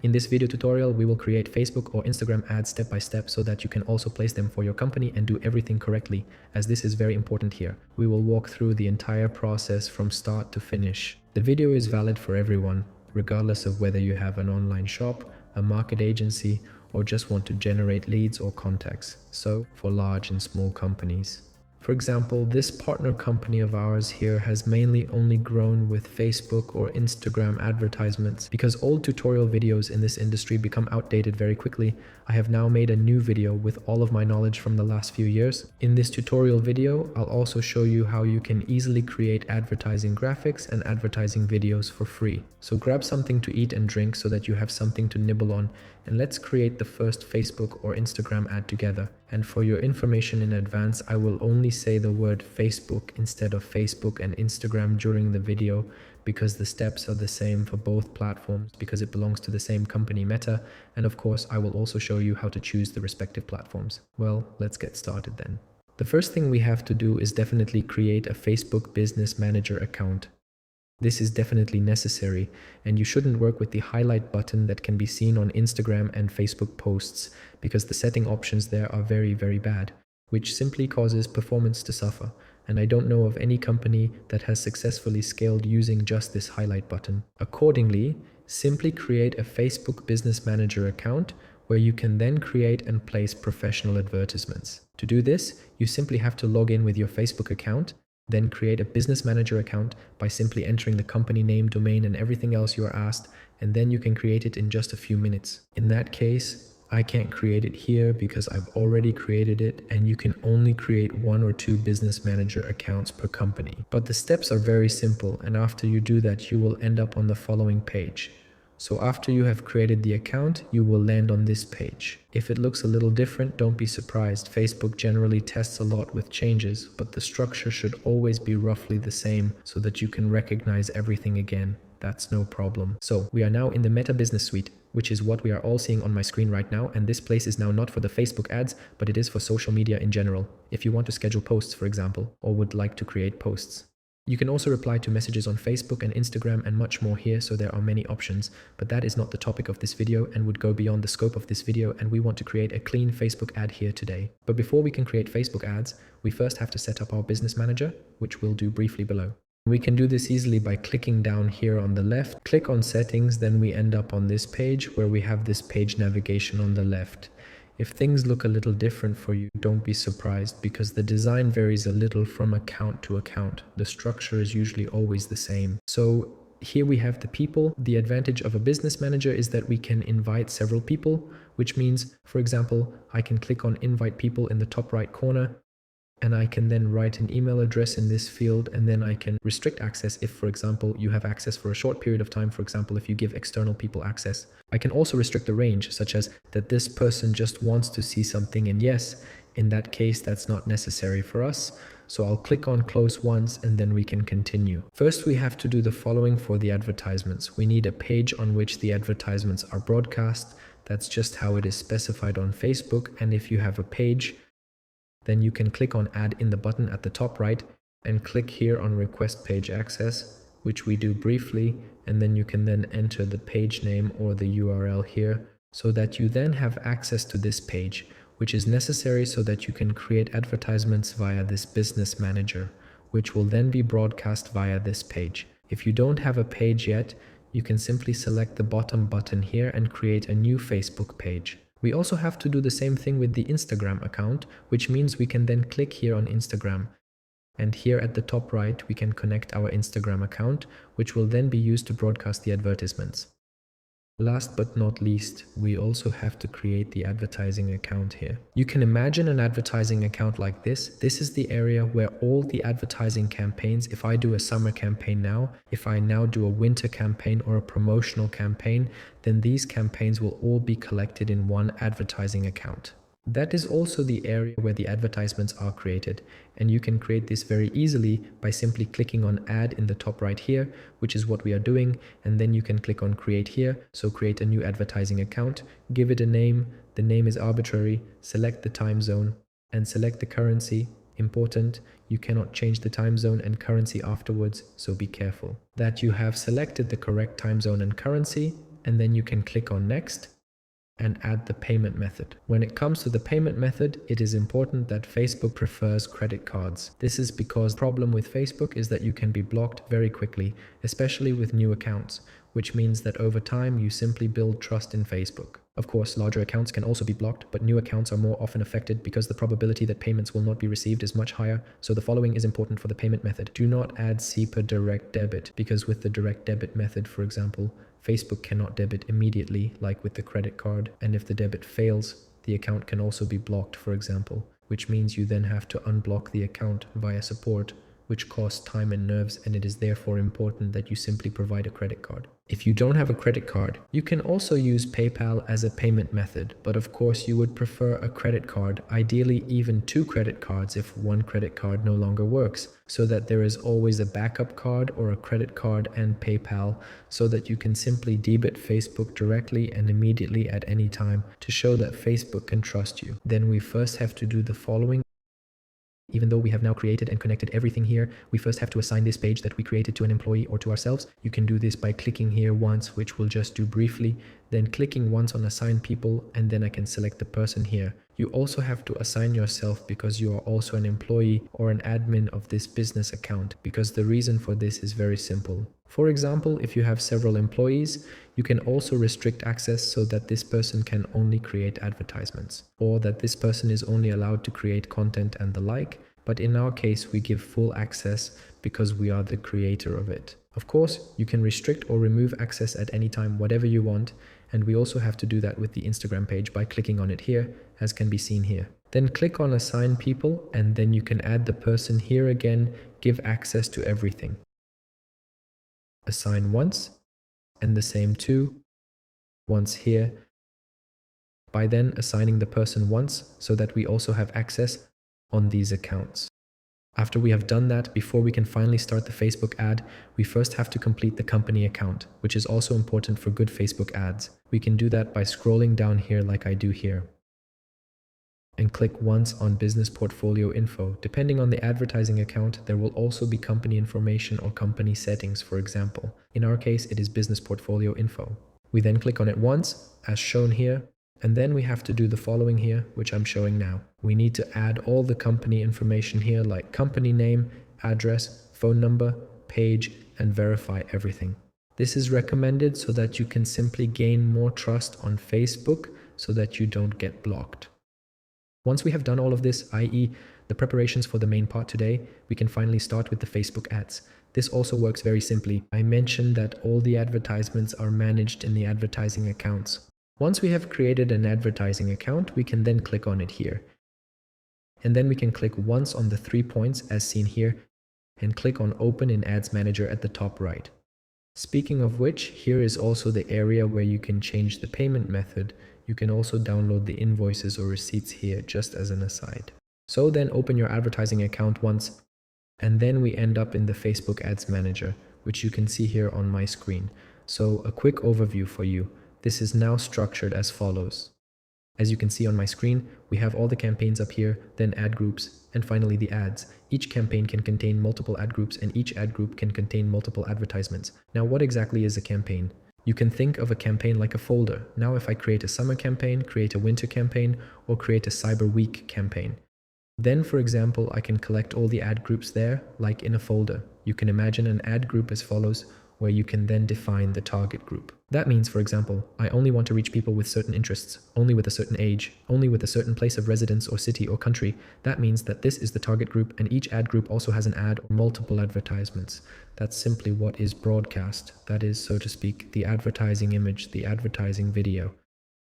In this video tutorial, we will create Facebook or Instagram ads step by step so that you can also place them for your company and do everything correctly, as this is very important here. We will walk through the entire process from start to finish. The video is valid for everyone, regardless of whether you have an online shop, a market agency, or just want to generate leads or contacts. So, for large and small companies. For example, this partner company of ours here has mainly only grown with Facebook or Instagram advertisements. Because old tutorial videos in this industry become outdated very quickly, I have now made a new video with all of my knowledge from the last few years. In this tutorial video, I'll also show you how you can easily create advertising graphics and advertising videos for free. So grab something to eat and drink so that you have something to nibble on, and let's create the first Facebook or Instagram ad together. And for your information in advance, I will only say the word Facebook instead of Facebook and Instagram during the video, because the steps are the same for both platforms because it belongs to the same company, Meta, and of course I will also show you how to choose the respective platforms. Well, let's get started then. The first thing we have to do is definitely create a Facebook Business Manager account. This is definitely necessary, and you shouldn't work with the highlight button that can be seen on Instagram and Facebook posts, because the setting options there are very, very bad, which simply causes performance to suffer. And I don't know of any company that has successfully scaled using just this highlight button. Accordingly, simply create a Facebook Business Manager account where you can then create and place professional advertisements. To do this, you simply have to log in with your Facebook account, then create a Business Manager account by simply entering the company name, domain, and everything else you are asked, and then you can create it in just a few minutes. In that case, I can't create it here because I've already created it, and you can only create 1 or 2 Business Manager accounts per company. But the steps are very simple, and after you do that, you will end up on the following page. So after you have created the account, you will land on this page. If it looks a little different, don't be surprised. Facebook generally tests a lot with changes, but the structure should always be roughly the same so that you can recognize everything again. That's no problem. So we are now in the Meta Business Suite, which is what we are all seeing on my screen right now. And this place is now not for the Facebook ads, but it is for social media in general. If you want to schedule posts, for example, or would like to create posts. You can also reply to messages on Facebook and Instagram and much more here, so there are many options, but that is not the topic of this video and would go beyond the scope of this video, and we want to create a clean Facebook ad here today. But before we can create Facebook ads, we first have to set up our business manager, which we'll do briefly below. We can do this easily by clicking down here on the left, click on settings, then we end up on this page where we have this page navigation on the left. If things look a little different for you, don't be surprised because the design varies a little from account to account. The structure is usually always the same. So here we have the people. The advantage of a business manager is that we can invite several people, which means, for example, I can click on invite people in the top right corner, and I can then write an email address in this field, and then I can restrict access if, for example, you have access for a short period of time, for example, if you give external people access. I can also restrict the range, such as that this person just wants to see something, and yes, in that case, that's not necessary for us. So I'll click on close once, and then we can continue. First, we have to do the following for the advertisements. We need a page on which the advertisements are broadcast. That's just how it is specified on Facebook, and if you have a page, then you can click on add in the button at the top right and click here on request page access, which we do briefly, and then you can then enter the page name or the URL here so that you then have access to this page, which is necessary so that you can create advertisements via this business manager, which will then be broadcast via this page. If you don't have a page yet, you can simply select the bottom button here and create a new Facebook page. We also have to do the same thing with the Instagram account, which means we can then click here on Instagram. And here at the top right, we can connect our Instagram account, which will then be used to broadcast the advertisements. Last but not least, we also have to create the advertising account here. You can imagine an advertising account like this. This is the area where all the advertising campaigns, if I do a summer campaign now, if I now do a winter campaign or a promotional campaign, then these campaigns will all be collected in one advertising account. That is also the area where the advertisements are created, and you can create this very easily by simply clicking on add in the top right here, which is what we are doing, and then you can click on create here. So create a new advertising account, give it a name, the name is arbitrary, select the time zone and select the currency. Important, you cannot change the time zone and currency afterwards, so be careful. That you have selected the correct time zone and currency, and then you can click on next and add the payment method. When it comes to the payment method, it is important that Facebook prefers credit cards. This is because the problem with Facebook is that you can be blocked very quickly, especially with new accounts, which means that over time you simply build trust in Facebook. Of course, larger accounts can also be blocked, but new accounts are more often affected because the probability that payments will not be received is much higher. So the following is important for the payment method. Do not add SEPA direct debit, because with the direct debit method, for example, Facebook cannot debit immediately like with the credit card, and if the debit fails, the account can also be blocked, for example, which means you then have to unblock the account via support, which costs time and nerves, and it is therefore important that you simply provide a credit card. If you don't have a credit card, you can also use PayPal as a payment method, but of course you would prefer a credit card, ideally even 2 credit cards if one credit card no longer works, so that there is always a backup card or a credit card and PayPal, so that you can simply debit Facebook directly and immediately at any time to show that Facebook can trust you. Then we first have to do the following. Even though we have now created and connected everything here, we first have to assign this page that we created to an employee or to ourselves. You can do this by clicking here once, which we'll just do briefly, then clicking once on assign people, and then I can select the person here. You also have to assign yourself because you are also an employee or an admin of this business account, because the reason for this is very simple. For example, if you have several employees, you can also restrict access so that this person can only create advertisements, or that this person is only allowed to create content and the like. But in our case, we give full access because we are the creator of it. Of course, you can restrict or remove access at any time, whatever you want. And we also have to do that with the Instagram page by clicking on it here, as can be seen here. Then click on assign people, and then you can add the person here again, give access to everything. Assign once, and the same too, once here, by then assigning the person once so that we also have access on these accounts. After we have done that, before we can finally start the Facebook ad, we first have to complete the company account, which is also important for good Facebook ads. We can do that by scrolling down here like I do here, and click once on business portfolio info. Depending on the advertising account, there will also be company information or company settings, for example. In our case, it is business portfolio info. We then click on it once, as shown here, and then we have to do the following here, which I'm showing now. We need to add all the company information here, like company name, address, phone number, page, and verify everything. This is recommended so that you can simply gain more trust on Facebook so that you don't get blocked. Once we have done all of this, i.e. the preparations for the main part today, we can finally start with the Facebook ads. This also works very simply. I mentioned that all the advertisements are managed in the advertising accounts. Once we have created an advertising account, we can then click on it here. And then we can click once on the 3 points as seen here and click on Open in Ads Manager at the top right. Speaking of which, here is also the area where you can change the payment method. You can also download the invoices or receipts here, just as an aside. So then open your advertising account once, and then we end up in the Facebook Ads Manager, which you can see here on my screen. So a quick overview for you. This is now structured as follows. As you can see on my screen, we have all the campaigns up here, then ad groups, and finally the ads. Each campaign can contain multiple ad groups, and each ad group can contain multiple advertisements. Now, what exactly is a campaign? You can think of a campaign like a folder. Now, if I create a summer campaign, create a winter campaign, or create a Cyber Week campaign, then, for example, I can collect all the ad groups there, like in a folder. You can imagine an ad group as follows, where you can then define the target group. That means, for example, I only want to reach people with certain interests, only with a certain age, only with a certain place of residence or city or country. That means that this is the target group, and each ad group also has an ad or multiple advertisements. That's simply what is broadcast. That is, so to speak, the advertising image, the advertising video.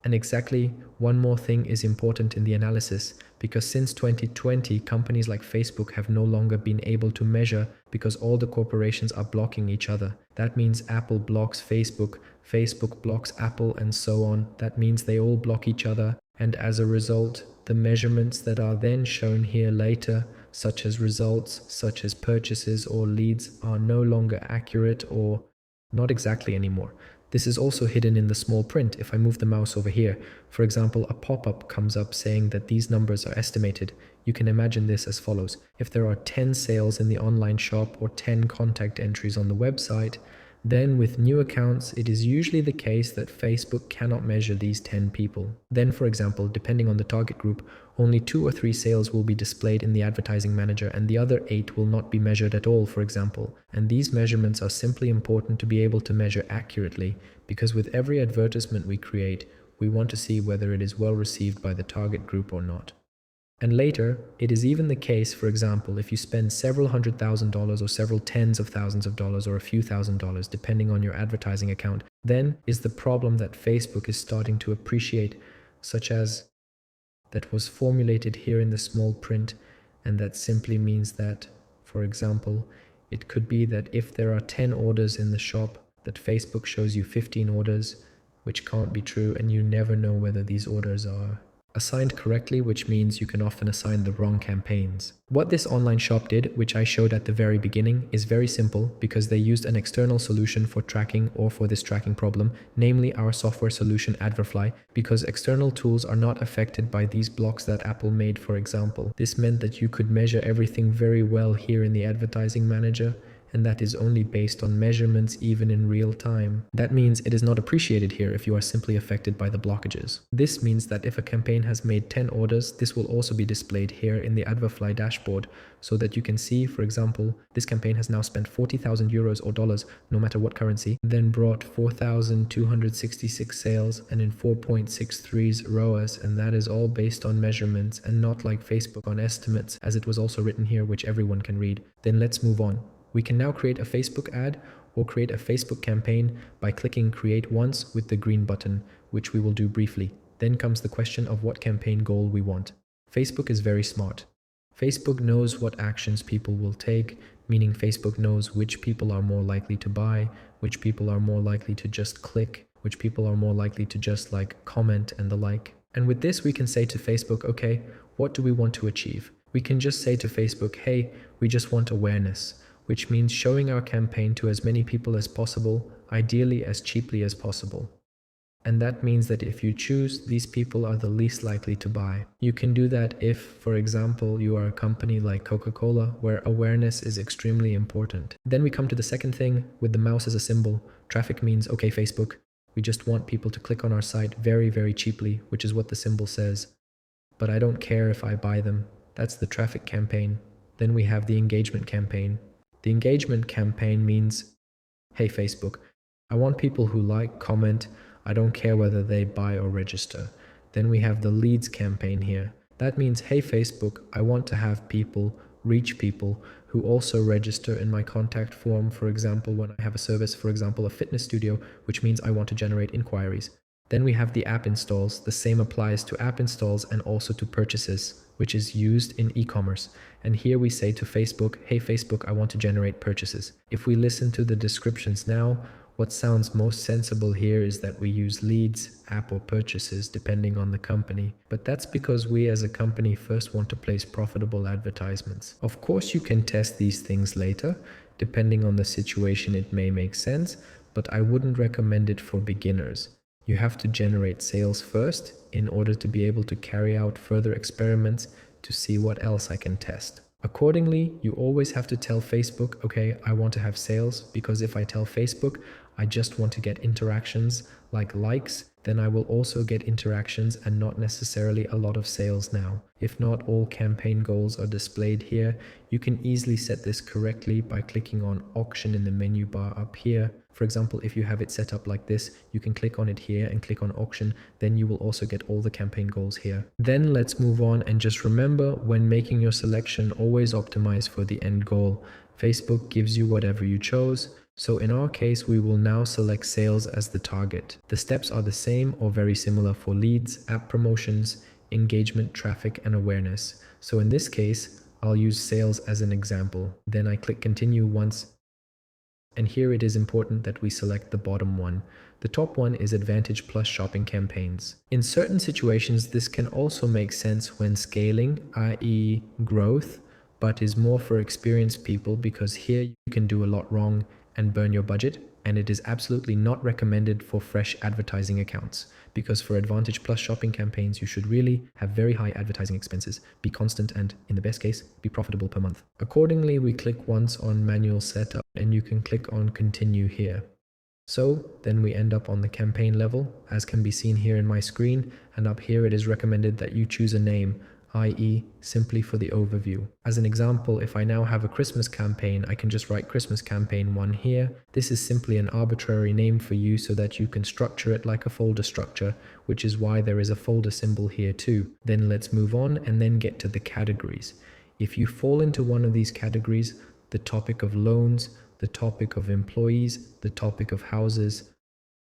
And exactly one more thing is important in the analysis, because since 2020, companies like Facebook have no longer been able to measure because all the corporations are blocking each other. That means Apple blocks Facebook, Facebook blocks Apple, and so on. That means they all block each other. And as a result, the measurements that are then shown here later, such as results, such as purchases or leads, are no longer accurate or not exactly anymore. This is also hidden in the small print. If I move the mouse over here, for example, a pop-up comes up saying that these numbers are estimated. You can imagine this as follows. If there are 10 sales in the online shop or 10 contact entries on the website, Then with new accounts, it is usually the case that Facebook cannot measure these 10 people. Then, for example, depending on the target group, only 2 or 3 sales will be displayed in the advertising manager and the other 8 will not be measured at all, for example. And these measurements are simply important to be able to measure accurately, because with every advertisement we create, we want to see whether it is well received by the target group or not. And later, it is even the case, for example, if you spend several $100,000 or several tens of thousands of dollars or a few $1,000s, depending on your advertising account, then is the problem that Facebook is starting to appreciate, such as that was formulated here in the small print, and that simply means that, for example, it could be that if there are 10 orders in the shop, that Facebook shows you 15 orders, which can't be true, and you never know whether these orders are assigned correctly, which means you can often assign the wrong campaigns. What this online shop did, which I showed at the very beginning, is very simple because they used an external solution for tracking or for this tracking problem, namely our software solution Adverfly, because external tools are not affected by these blocks that Apple made, for example. This meant that you could measure everything very well here in the advertising manager, and that is only based on measurements even in real time. That means it is not appreciated here if you are simply affected by the blockages. This means that if a campaign has made 10 orders, this will also be displayed here in the Adverfly dashboard, so that you can see, for example, this campaign has now spent 40,000 euros or dollars, no matter what currency, then brought 4,266 sales and in 4.63s ROAS, and that is all based on measurements and not like Facebook on estimates, as it was also written here, which everyone can read. Then let's move on. We can now create a Facebook ad or create a Facebook campaign by clicking Create Once with the green button, which we will do briefly. Then comes the question of what campaign goal we want. Facebook is very smart. Facebook knows what actions people will take, meaning Facebook knows which people are more likely to buy, which people are more likely to just click, which people are more likely to just comment and the like. And with this, we can say to Facebook, okay, what do we want to achieve? We can just say to Facebook, hey, we just want awareness, which means showing our campaign to as many people as possible, ideally as cheaply as possible. And that means that if you choose, these people are the least likely to buy. You can do that if, for example, you are a company like Coca-Cola, where awareness is extremely important. Then we come to the second thing, with the mouse as a symbol. Traffic means, okay, Facebook, we just want people to click on our site very, very cheaply, which is what the symbol says. But I don't care if I buy them. That's the traffic campaign. Then we have the engagement campaign. The engagement campaign means, hey Facebook, I want people who like, comment, I don't care whether they buy or register. Then we have the leads campaign here. That means, hey Facebook, I want to have people reach people who also register in my contact form, for example, when I have a service, for example, a fitness studio, which means I want to generate inquiries. Then we have the app installs. The same applies to app installs and also to purchases, which is used in e-commerce. And here we say to Facebook, hey Facebook, I want to generate purchases. If we listen to the descriptions now, what sounds most sensible here is that we use leads, app or purchases, depending on the company. But that's because we as a company first want to place profitable advertisements. Of course, you can test these things later. Depending on the situation, it may make sense, but I wouldn't recommend it for beginners. You have to generate sales first in order to be able to carry out further experiments to see what else I can test. Accordingly, you always have to tell Facebook, okay, I want to have sales, because if I tell Facebook, I just want to get interactions like likes, then I will also get interactions and not necessarily a lot of sales now. If not all campaign goals are displayed here, you can easily set this correctly by clicking on auction in the menu bar up here. For example, if you have it set up like this, you can click on it here and click on auction, then you will also get all the campaign goals here. Then let's move on, and just remember, when making your selection, always optimize for the end goal. Facebook gives you whatever you chose. So in our case, we will now select sales as the target. The steps are the same or very similar for leads, app promotions, engagement, traffic, and awareness. So in this case, I'll use sales as an example. Then I click continue once. And here it is important that we select the bottom one. The top one is Advantage Plus shopping campaigns. In certain situations, this can also make sense when scaling, i.e. growth, but is more for experienced people, because here you can do a lot wrong and burn your budget. And it is absolutely not recommended for fresh advertising accounts, because for Advantage Plus shopping campaigns, you should really have very high advertising expenses, be constant, and in the best case, be profitable per month. Accordingly, we click once on manual setup and you can click on continue here. So then we end up on the campaign level, as can be seen here in my screen, and up here it is recommended that you choose a name, i.e. simply for the overview. As an example, if I now have a Christmas campaign, I can just write Christmas campaign 1 here. This is simply an arbitrary name for you so that you can structure it like a folder structure, which is why there is a folder symbol here too. Then let's move on and then get to the categories. If you fall into one of these categories, the topic of loans, the topic of employees, the topic of houses,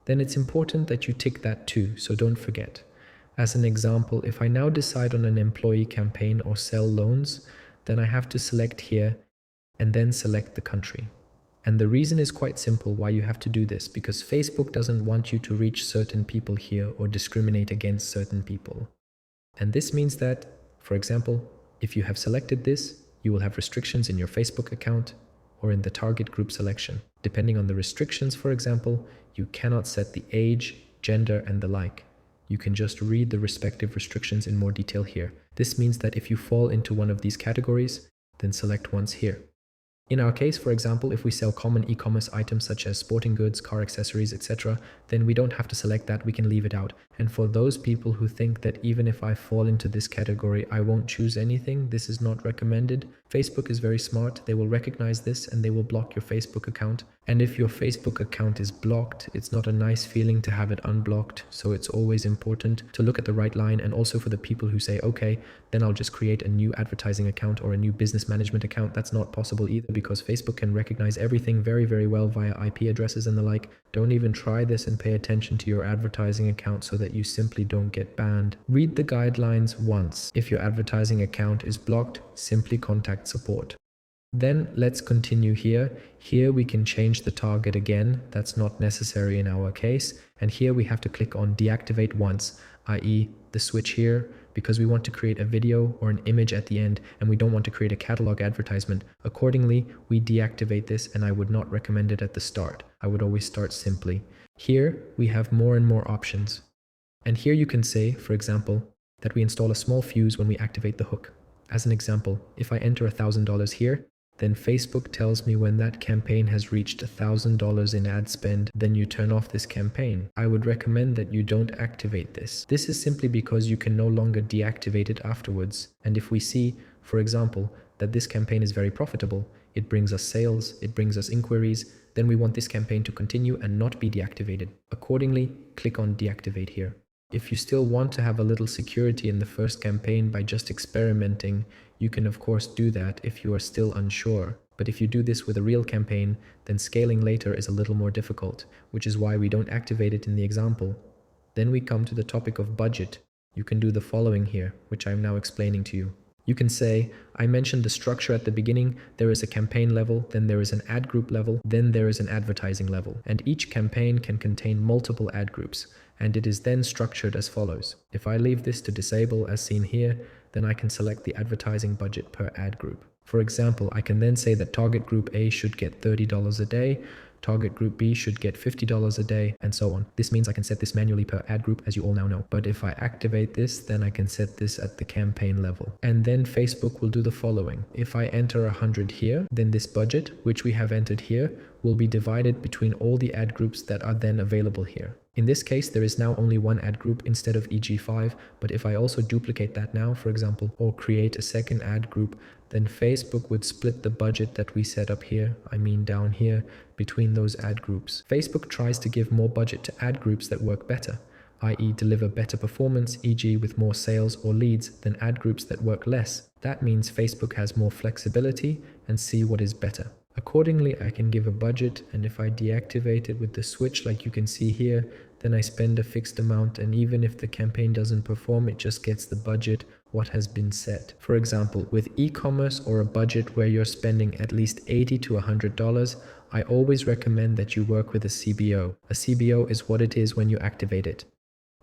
then it's important that you tick that too, so don't forget. As an example, if I now decide on an employee campaign or sell loans, then I have to select here and then select the country. And the reason is quite simple why you have to do this, because Facebook doesn't want you to reach certain people here or discriminate against certain people. And this means that, for example, if you have selected this, you will have restrictions in your Facebook account or in the target group selection. Depending on the restrictions, for example, you cannot set the age, gender, and the like. You can just read the respective restrictions in more detail here. This means that if you fall into one of these categories, then select once here. In our case, for example, if we sell common e-commerce items such as sporting goods, car accessories, etc., then we don't have to select that, we can leave it out. And for those people who think that even if I fall into this category, I won't choose anything, this is not recommended. Facebook is very smart, they will recognize this and they will block your Facebook account. And if your Facebook account is blocked, it's not a nice feeling to have it unblocked, so it's always important to look at the right line. And also for the people who say, okay, then I'll just create a new advertising account or a new business management account, that's not possible either, because Facebook can recognize everything very, very well via IP addresses and the like. Don't even try this and pay attention to your advertising account so that you simply don't get banned. Read the guidelines once. If your advertising account is blocked, simply contact support. Then let's continue here. Here we can change the target again. That's not necessary in our case. And here we have to click on deactivate once, i.e. the switch here, because we want to create a video or an image at the end and we don't want to create a catalog advertisement. Accordingly, we deactivate this and I would not recommend it at the start. I would always start simply. Here we have more and more options. And here you can say, for example, that we install a small fuse when we activate the hook. As an example, if I enter $1,000 here, then Facebook tells me when that campaign has reached $1,000 in ad spend, then you turn off this campaign. I would recommend that you don't activate this. This is simply because you can no longer deactivate it afterwards. And if we see, for example, that this campaign is very profitable, it brings us sales, it brings us inquiries, then we want this campaign to continue and not be deactivated. Accordingly, click on deactivate here. If you still want to have a little security in the first campaign by just experimenting, you can of course do that if you are still unsure. But if you do this with a real campaign, then scaling later is a little more difficult, which is why we don't activate it in the example. Then we come to the topic of budget. You can do the following here, which I'm now explaining to you. You can say, I mentioned the structure at the beginning, there is a campaign level, then there is an ad group level, then there is an advertising level. And each campaign can contain multiple ad groups, and it is then structured as follows. If I leave this to disable as seen here, then I can select the advertising budget per ad group. For example, I can then say that target group A should get $30 a day, target group B should get $50 a day, and so on. This means I can set this manually per ad group, as you all now know. But if I activate this, then I can set this at the campaign level. And then Facebook will do the following. If I enter 100 here, then this budget, which we have entered here, will be divided between all the ad groups that are then available here. In this case, there is now only one ad group instead of e.g. 5, but if I also duplicate that now, for example, or create a second ad group, then Facebook would split the budget that we set up here, I mean down here, between those ad groups. Facebook tries to give more budget to ad groups that work better, i.e. deliver better performance, e.g. with more sales or leads, than ad groups that work less. That means Facebook has more flexibility and see what is better. Accordingly, I can give a budget, and if I deactivate it with the switch like you can see here, then I spend a fixed amount, and even if the campaign doesn't perform, it just gets the budget, what has been set. For example, with e-commerce or a budget where you're spending at least $80 to $100, I always recommend that you work with a CBO. A CBO is what it is when you activate it,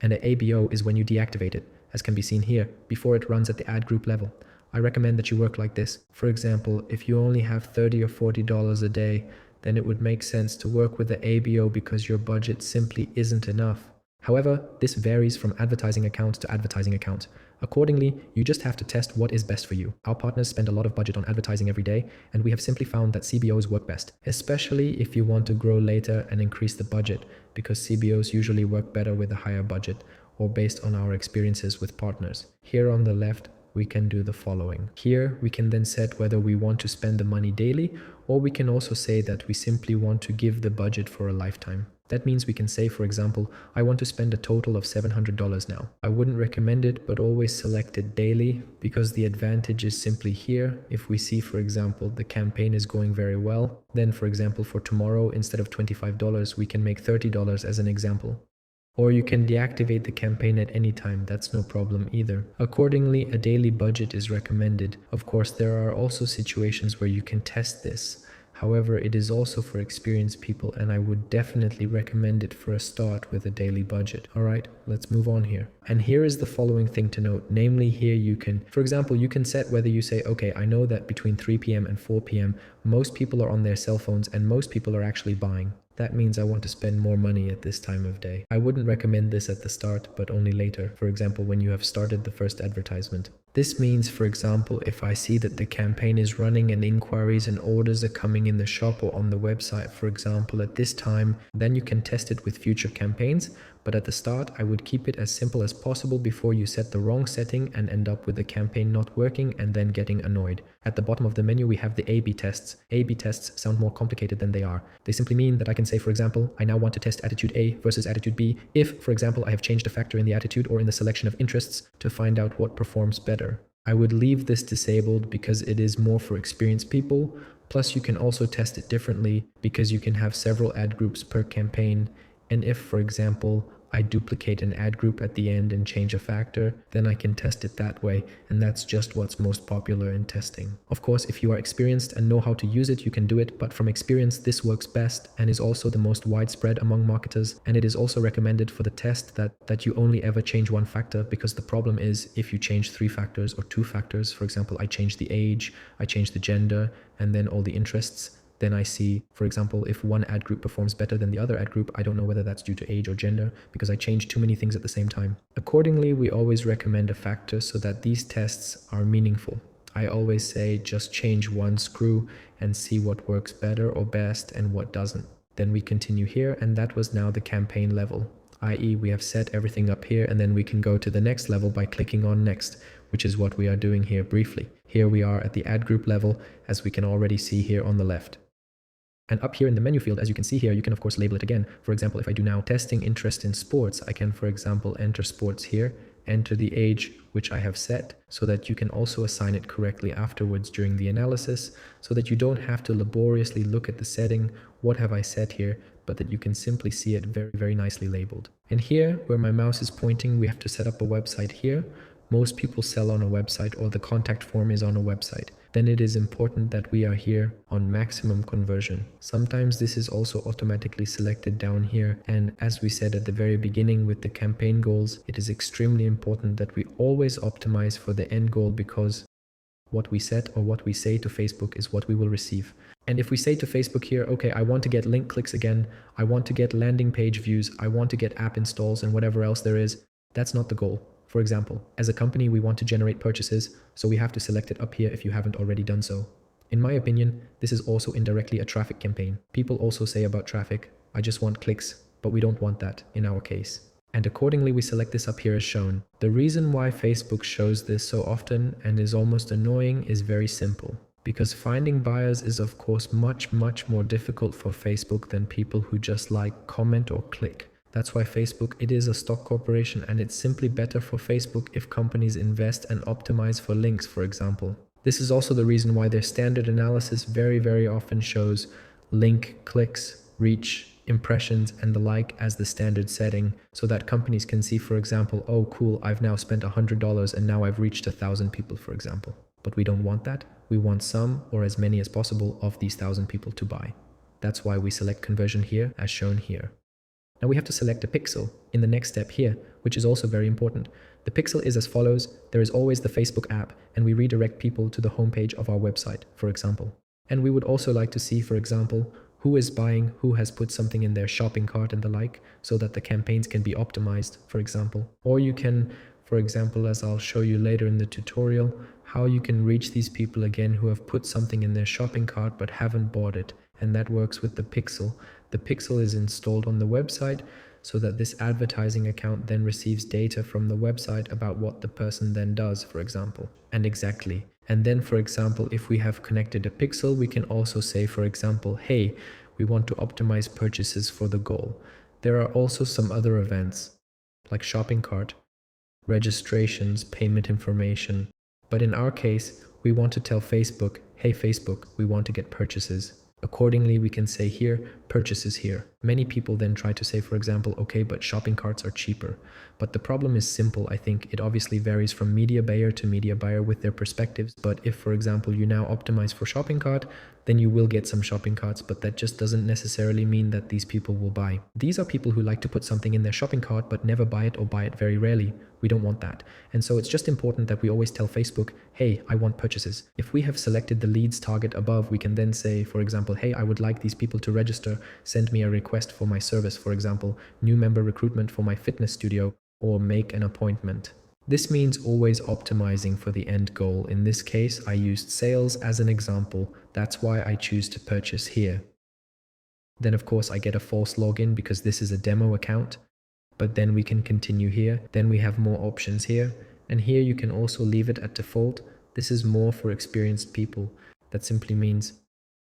and an ABO is when you deactivate it, as can be seen here, before it runs at the ad group level. I recommend that you work like this. For example, if you only have $30 or $40 a day, then it would make sense to work with the ABO because your budget simply isn't enough. However, this varies from advertising account to advertising account. Accordingly, you just have to test what is best for you. Our partners spend a lot of budget on advertising every day, and we have simply found that CBOs work best, especially if you want to grow later and increase the budget, because CBOs usually work better with a higher budget or based on our experiences with partners. Here on the left, we can do the following. Here, we can then set whether we want to spend the money daily, or we can also say that we simply want to give the budget for a lifetime. That means we can say, for example, I want to spend a total of $700 now. I wouldn't recommend it, but always select it daily, because the advantage is simply here. If we see, for example, the campaign is going very well, then for example, for tomorrow, instead of $25, we can make $30 as an example. Or you can deactivate the campaign at any time, that's no problem either. Accordingly, a daily budget is recommended. Of course, there are also situations where you can test this. However, it is also for experienced people, and I would definitely recommend it for a start with a daily budget. Alright, let's move on here. And here is the following thing to note. Namely, here you can, for example, you can set whether you say, okay, I know that between 3 p.m. and 4 p.m. most people are on their cell phones and most people are actually buying. That means I want to spend more money at this time of day. I wouldn't recommend this at the start, but only later. For example, when you have started the first advertisement. This means, for example, if I see that the campaign is running and inquiries and orders are coming in the shop or on the website, for example, at this time, then you can test it with future campaigns. But at the start, I would keep it as simple as possible before you set the wrong setting and end up with the campaign not working and then getting annoyed. At the bottom of the menu, we have the A/B tests. A/B tests sound more complicated than they are. They simply mean that I can say, for example, I now want to test attitude A versus attitude B if, for example, I have changed a factor in the attitude or in the selection of interests to find out what performs better. I would leave this disabled because it is more for experienced people. Plus, you can also test it differently because you can have several ad groups per campaign. And if, for example, I duplicate an ad group at the end and change a factor, then I can test it that way, and that's just what's most popular in testing. Of course, if you are experienced and know how to use it, you can do it, but from experience, this works best and is also the most widespread among marketers, and it is also recommended for the test that you only ever change one factor, because the problem is if you change 3 factors or 2 factors, for example, I change the age, I change the gender, and then all the interests, then I see, for example, if one ad group performs better than the other ad group, I don't know whether that's due to age or gender because I changed too many things at the same time. Accordingly, we always recommend a factor so that these tests are meaningful. I always say just change one screw and see what works better or best and what doesn't. Then we continue here, and that was now the campaign level, i.e. we have set everything up here, and then we can go to the next level by clicking on next, which is what we are doing here briefly. Here we are at the ad group level, as we can already see here on the left. And up here in the menu field, as you can see here, you can of course label it again. For example, if I do now testing interest in sports, I can, for example, enter sports here, enter the age which I have set, so that you can also assign it correctly afterwards during the analysis, so that you don't have to laboriously look at the setting, what have I set here, but that you can simply see it very, very nicely labeled. And here, where my mouse is pointing, we have to set up a website here. Most people sell on a website, or the contact form is on a website. Then it is important that we are here on maximum conversion. Sometimes this is also automatically selected down here. And as we said at the very beginning with the campaign goals, it is extremely important that we always optimize for the end goal, because what we set or what we say to Facebook is what we will receive. And if we say to Facebook here, okay, I want to get link clicks again, I want to get landing page views, I want to get app installs and whatever else there is, that's not the goal. For example, as a company, we want to generate purchases, so we have to select it up here if you haven't already done so. In my opinion, this is also indirectly a traffic campaign. People also say about traffic, I just want clicks, but we don't want that in our case. And accordingly, we select this up here as shown. The reason why Facebook shows this so often and is almost annoying is very simple. Because finding buyers is of course much more difficult for Facebook than people who just like, comment or click. That's why Facebook, it is a stock corporation, and it's simply better for Facebook if companies invest and optimize for links, for example. This is also the reason why their standard analysis very often shows link, clicks, reach, impressions, and the like as the standard setting, so that companies can see, for example, oh cool, I've now spent $100 and now I've reached 1,000 people, for example. But we don't want that. We want some or as many as possible of these 1,000 people to buy. That's why we select conversion here as shown here. Now we have to select a pixel in the next step here, which is also very important. The pixel is as follows. There is always the Facebook app, and we redirect people to the homepage of our website, for example. And we would also like to see, for example, who is buying, who has put something in their shopping cart and the like, so that the campaigns can be optimized, for example. Or you can, for example, as I'll show you later in the tutorial, how you can reach these people again who have put something in their shopping cart but haven't bought it. And that works with the pixel. The pixel is installed on the website so that this advertising account then receives data from the website about what the person then does, for example. And exactly. And then, for example, if we have connected a pixel, we can also say, for example, hey, we want to optimize purchases for the goal. There are also some other events like shopping cart, registrations, payment information. But in our case, we want to tell Facebook, hey Facebook, we want to get purchases. Accordingly, we can say here, purchases here. Many people then try to say, for example, okay, but shopping carts are cheaper. But the problem is simple. I think it obviously varies from media buyer to media buyer with their perspectives. But if, for example, you now optimize for shopping cart, then you will get some shopping carts, but that just doesn't necessarily mean that these people will buy. These are people who like to put something in their shopping cart, but never buy it or buy it very rarely. We don't want that. And so it's just important that we always tell Facebook, hey, I want purchases. If we have selected the leads target above, we can then say, for example, hey, I would like these people to register, send me a request for my service, for example, new member recruitment for my fitness studio, or make an appointment. This means always optimizing for the end goal. In this case, I used sales as an example. That's why I choose to purchase here. Then of course I get a false login because this is a demo account. But then we can continue here. Then we have more options here. And here you can also leave it at default. This is more for experienced people. That simply means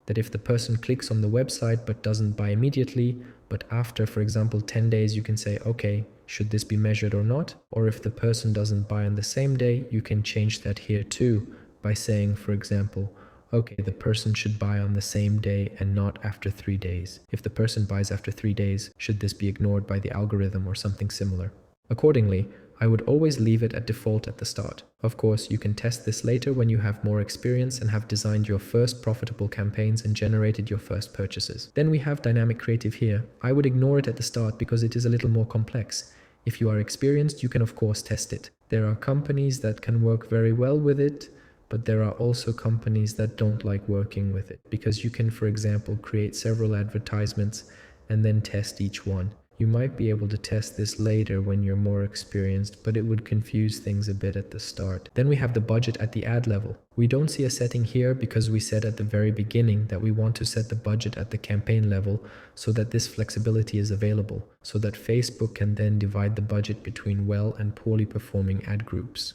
that if the person clicks on the website but doesn't buy immediately, but after, for example, 10 days, you can say, okay, should this be measured or not? Or if the person doesn't buy on the same day, you can change that here too by saying, for example, okay, the person should buy on the same day and not after 3 days. If the person buys after 3 days, should this be ignored by the algorithm or something similar? Accordingly, I would always leave it at default at the start. Of course, you can test this later when you have more experience and have designed your first profitable campaigns and generated your first purchases. Then we have dynamic creative here. I would ignore it at the start because it is a little more complex. If you are experienced, you can of course test it. There are companies that can work very well with it, but there are also companies that don't like working with it because you can, for example, create several advertisements and then test each one. You might be able to test this later when you're more experienced, but it would confuse things a bit at the start. Then we have the budget at the ad level. We don't see a setting here because we said at the very beginning that we want to set the budget at the campaign level so that this flexibility is available, so that Facebook can then divide the budget between well and poorly performing ad groups.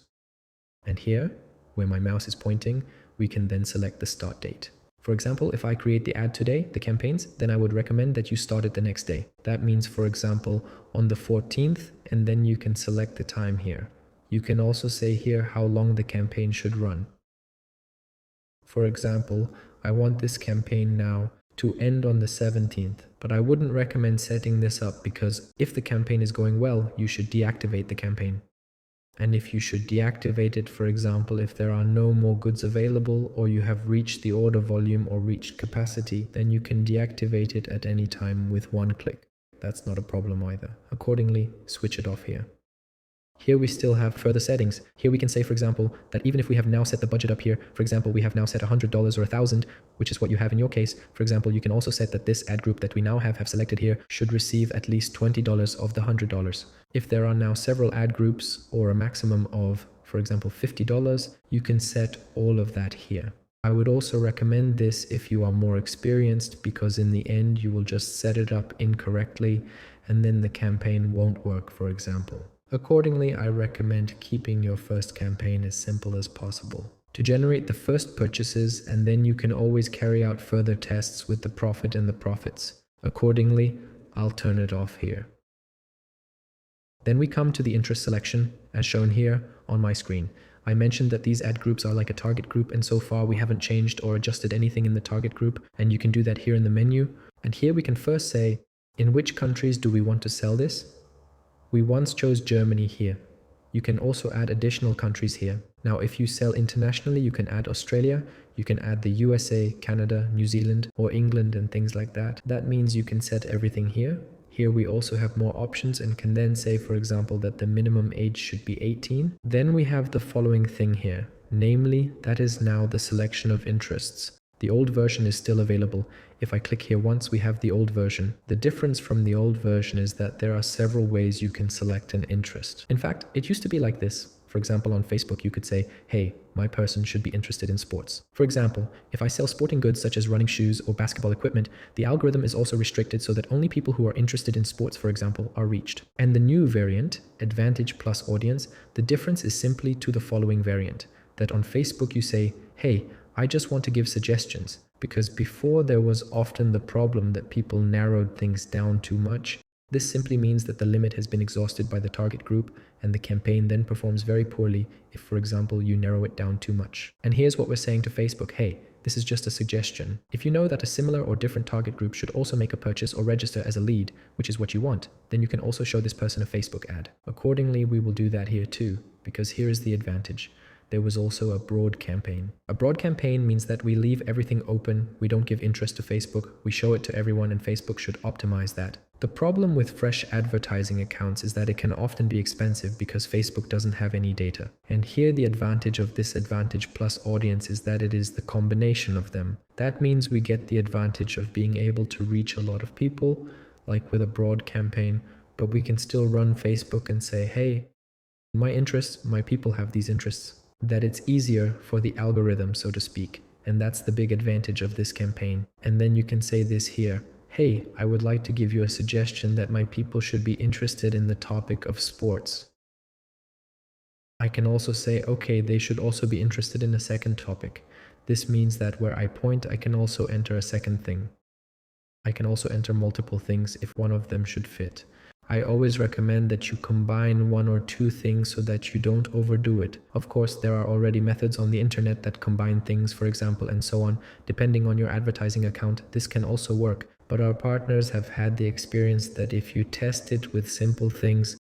And here, where my mouse is pointing, we can then select the start date. For example, if I create the ad today, the campaigns, then I would recommend that you start it the next day. That means, for example, on the 14th, and then you can select the time here. You can also say here how long the campaign should run. For example, I want this campaign now to end on the 17th, but I wouldn't recommend setting this up because if the campaign is going well, you should deactivate the campaign. And if you should deactivate it, for example, if there are no more goods available or you have reached the order volume or reached capacity, then you can deactivate it at any time with one click. That's not a problem either. Accordingly, switch it off here. Here we still have further settings. Here we can say, for example, that even if we have now set the budget up here, for example, we have now set $100 or $1,000, which is what you have in your case. For example, you can also set that this ad group that we now have selected here should receive at least $20 of the $100. If there are now several ad groups or a maximum of, for example, $50, you can set all of that here. I would also recommend this if you are more experienced because in the end you will just set it up incorrectly and then the campaign won't work, for example. Accordingly, I recommend keeping your first campaign as simple as possible to generate the first purchases, and then you can always carry out further tests with the profit and the profits. Accordingly, I'll turn it off here. Then we come to the interest selection as shown here on my screen. I mentioned that these ad groups are like a target group, and so far we haven't changed or adjusted anything in the target group, and you can do that here in the menu. And here we can first say, in which countries do we want to sell this? We once chose Germany here. You can also add additional countries here. Now, if you sell internationally, you can add Australia, you can add the USA, Canada, New Zealand, or England and things like that. That means you can set everything here. Here we also have more options and can then say, for example, that the minimum age should be 18. Then we have the following thing here, namely, that is now the selection of interests. The old version is still available. If I click here once, we have the old version. The difference from the old version is that there are several ways you can select an interest. In fact, it used to be like this. For example, on Facebook, you could say, hey, my person should be interested in sports. For example, if I sell sporting goods such as running shoes or basketball equipment, the algorithm is also restricted so that only people who are interested in sports, for example, are reached. And the new variant, Advantage plus Audience, the difference is simply to the following variant, that on Facebook you say, hey, I just want to give suggestions, because before there was often the problem that people narrowed things down too much. This simply means that the limit has been exhausted by the target group, and the campaign then performs very poorly if, for example, you narrow it down too much. And here's what we're saying to Facebook, hey, this is just a suggestion. If you know that a similar or different target group should also make a purchase or register as a lead, which is what you want, then you can also show this person a Facebook ad. Accordingly, we will do that here too, because here is the advantage. There was also a broad campaign. A broad campaign means that we leave everything open, we don't give interest to Facebook, we show it to everyone, and Facebook should optimize that. The problem with fresh advertising accounts is that it can often be expensive because Facebook doesn't have any data. And here the advantage of this Advantage plus Audience is that it is the combination of them. That means we get the advantage of being able to reach a lot of people, like with a broad campaign, but we can still run Facebook and say, hey, my interests, my people have these interests. That it's easier for the algorithm, so to speak. And that's the big advantage of this campaign. And then you can say this here. Hey, I would like to give you a suggestion that my people should be interested in the topic of sports. I can also say, okay, they should also be interested in a second topic. This means that where I point, I can also enter a second thing. I can also enter multiple things if one of them should fit. I always recommend that you combine one or two things so that you don't overdo it. Of course, there are already methods on the internet that combine things, for example, and so on. Depending on your advertising account, this can also work. But our partners have had the experience that if you test it with simple things,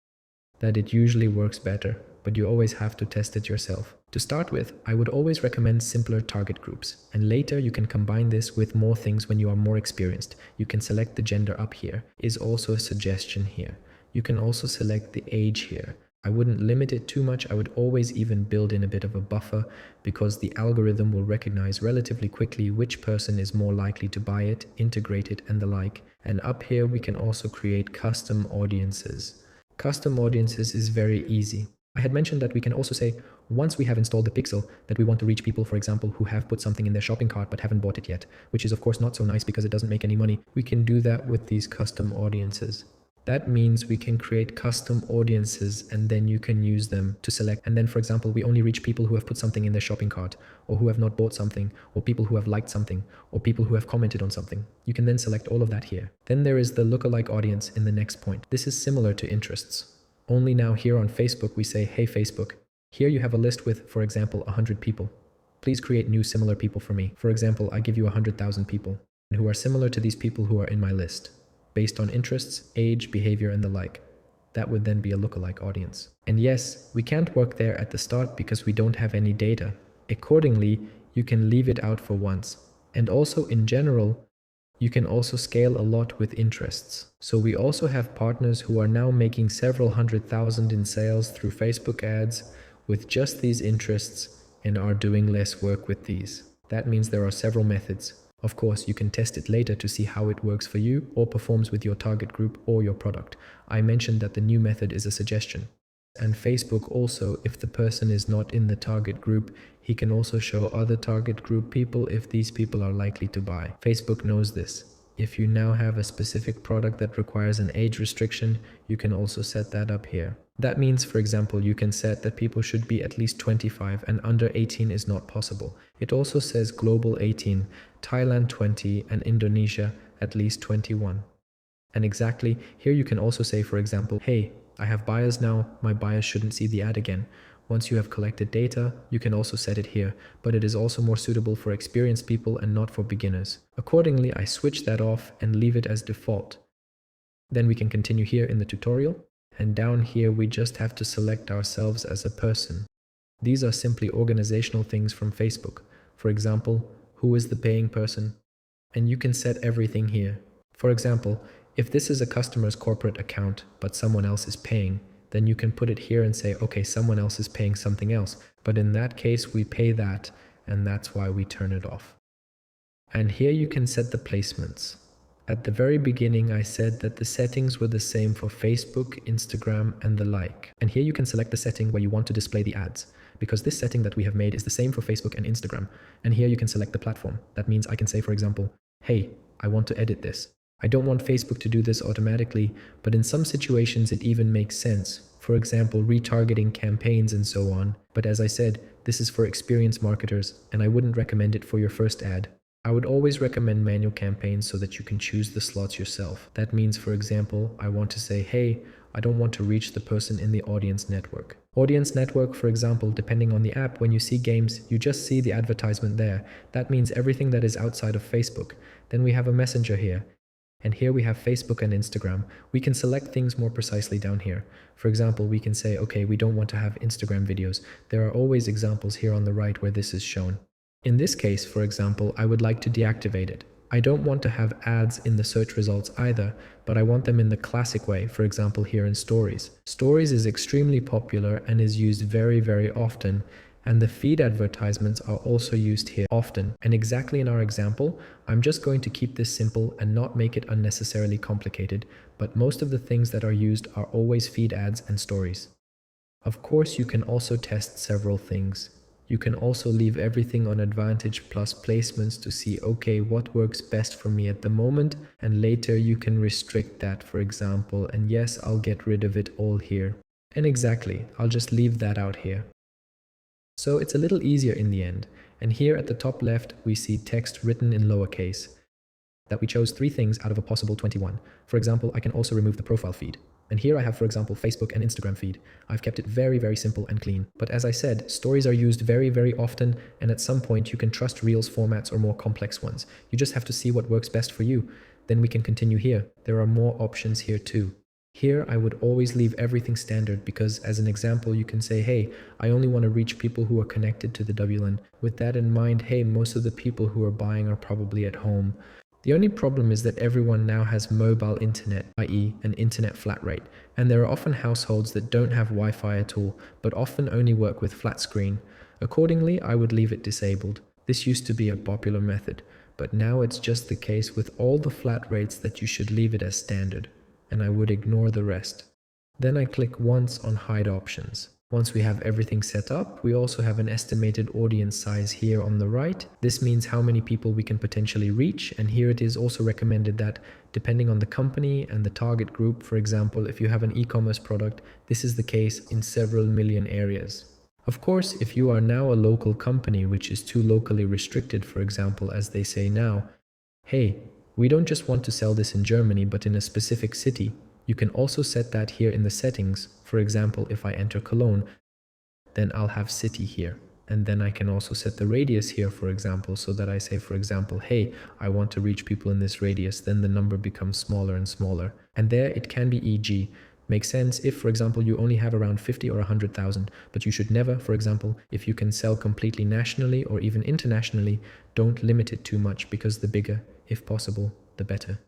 that it usually works better. But you always have to test it yourself. To start with, I would always recommend simpler target groups, and later you can combine this with more things when you are more experienced. You can select the gender up here, is also a suggestion here. You can also select the age here. I wouldn't limit it too much, I would always even build in a bit of a buffer because the algorithm will recognize relatively quickly which person is more likely to buy it, integrate it, and the like. And up here we can also create custom audiences. Custom audiences is very easy. I had mentioned that we can also say, once we have installed the pixel, that we want to reach people, for example, who have put something in their shopping cart but haven't bought it yet, which is of course not so nice because it doesn't make any money. We can do that with these custom audiences. That means we can create custom audiences and then you can use them to select. And then, for example, we only reach people who have put something in their shopping cart, or who have not bought something, or people who have liked something, or people who have commented on something. You can then select all of that here. Then there is the lookalike audience in the next point. This is similar to interests. Only now here on Facebook, we say, hey Facebook, here you have a list with, for example, 100 people. Please create new similar people for me. For example, I give you 100,000 people who are similar to these people who are in my list, based on interests, age, behavior, and the like. That would then be a lookalike audience. And yes, we can't work there at the start because we don't have any data. Accordingly, you can leave it out for once. And also in general, you can also scale a lot with interests. So we also have partners who are now making several 100,000 in sales through Facebook ads with just these interests and are doing less work with these. That means there are several methods. Of course, you can test it later to see how it works for you or performs with your target group or your product. I mentioned that the new method is a suggestion. And Facebook also, if the person is not in the target group, he can also show other target group people if these people are likely to buy. Facebook knows this. If you now have a specific product that requires an age restriction, you can also set that up here. That means, for example, you can set that people should be at least 25 and under 18 is not possible. It also says global 18, Thailand 20, and Indonesia at least 21. And exactly, here you can also say, for example, hey, I have buyers now, my buyers shouldn't see the ad again. Once you have collected data, you can also set it here, but it is also more suitable for experienced people and not for beginners. Accordingly, I switch that off and leave it as default. Then we can continue here in the tutorial, and down here we just have to select ourselves as a person. These are simply organizational things from Facebook. For example, who is the paying person? And you can set everything here. For example, if this is a customer's corporate account, but someone else is paying, then you can put it here and say, okay, someone else is paying something else. But in that case, we pay that, and that's why we turn it off. And here you can set the placements. At the very beginning, I said that the settings were the same for Facebook, Instagram, and the like. And here you can select the setting where you want to display the ads, because this setting that we have made is the same for Facebook and Instagram. And here you can select the platform. That means I can say, for example, hey, I want to edit this. I don't want Facebook to do this automatically, but in some situations it even makes sense. For example, retargeting campaigns and so on. But as I said, this is for experienced marketers, and I wouldn't recommend it for your first ad. I would always recommend manual campaigns so that you can choose the slots yourself. That means, for example, I want to say, hey, I don't want to reach the person in the audience network. Audience network, for example, depending on the app, when you see games, you just see the advertisement there. That means everything that is outside of Facebook. Then we have a messenger here. And here we have Facebook and Instagram. We can select things more precisely down here. For example, we can say, okay, we don't want to have Instagram videos. There are always examples here on the right where this is shown. In this case, for example, I would like to deactivate it. I don't want to have ads in the search results either, but I want them in the classic way, for example, here in Stories. Stories is extremely popular and is used very, very often, and the feed advertisements are also used here often. And exactly in our example, I'm just going to keep this simple and not make it unnecessarily complicated, but most of the things that are used are always feed ads and stories. Of course, you can also test several things. You can also leave everything on Advantage plus placements to see, okay, what works best for me at the moment, and later you can restrict that, for example, and yes, I'll get rid of it all here. And exactly, I'll just leave that out here. So it's a little easier in the end. And here at the top left, we see text written in lowercase, that we chose 3 things out of a possible 21. For example, I can also remove the profile feed. And here I have, for example, Facebook and Instagram feed. I've kept it very, very simple and clean. But as I said, stories are used very, very often, and at some point you can trust Reels formats or more complex ones. You just have to see what works best for you. Then we can continue here. There are more options here too. Here I would always leave everything standard because, as an example, you can say, hey, I only want to reach people who are connected to the WLAN. With that in mind, hey, most of the people who are buying are probably at home. The only problem is that everyone now has mobile internet, i.e. an internet flat rate, and there are often households that don't have Wi-Fi at all, but often only work with flat screen. Accordingly, I would leave it disabled. This used to be a popular method, but now it's just the case with all the flat rates that you should leave it as standard, and I would ignore the rest. Then I click once on Hide Options. Once we have everything set up, we also have an estimated audience size here on the right. This means how many people we can potentially reach, and here it is also recommended that depending on the company and the target group, for example, if you have an e-commerce product, this is the case in several million areas. Of course, if you are now a local company which is too locally restricted, for example, as they say now, hey, we don't just want to sell this in Germany, but in a specific city. You can also set that here in the settings. For example, if I enter Cologne, then I'll have city here. And then I can also set the radius here, for example, so that I say, for example, hey, I want to reach people in this radius. Then the number becomes smaller and smaller. And there it can be e.g. Makes sense if, for example, you only have around 50 or 100,000, but you should never, for example, if you can sell completely nationally or even internationally, don't limit it too much because the bigger, if possible, the better.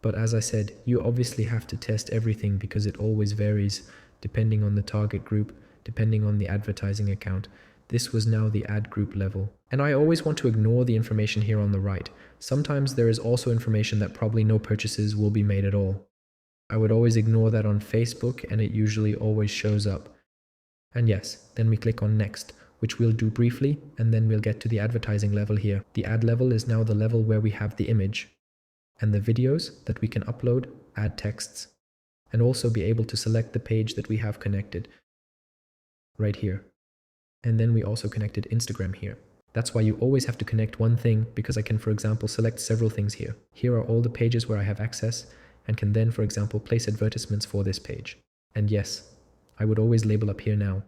But as I said, you obviously have to test everything because it always varies depending on the target group, depending on the advertising account. This was now the ad group level. And I always want to ignore the information here on the right. Sometimes there is also information that probably no purchases will be made at all. I would always ignore that on Facebook and it usually always shows up. And yes, then we click on Next, which we'll do briefly, and then we'll get to the advertising level here. The ad level is now the level where we have the image and the videos that we can upload, add texts, and also be able to select the page that we have connected right here. And then we also connected Instagram here. That's why you always have to connect one thing, because I can, for example, select several things here. Here are all the pages where I have access and can then, for example, place advertisements for this page. And yes, I would always label up here now.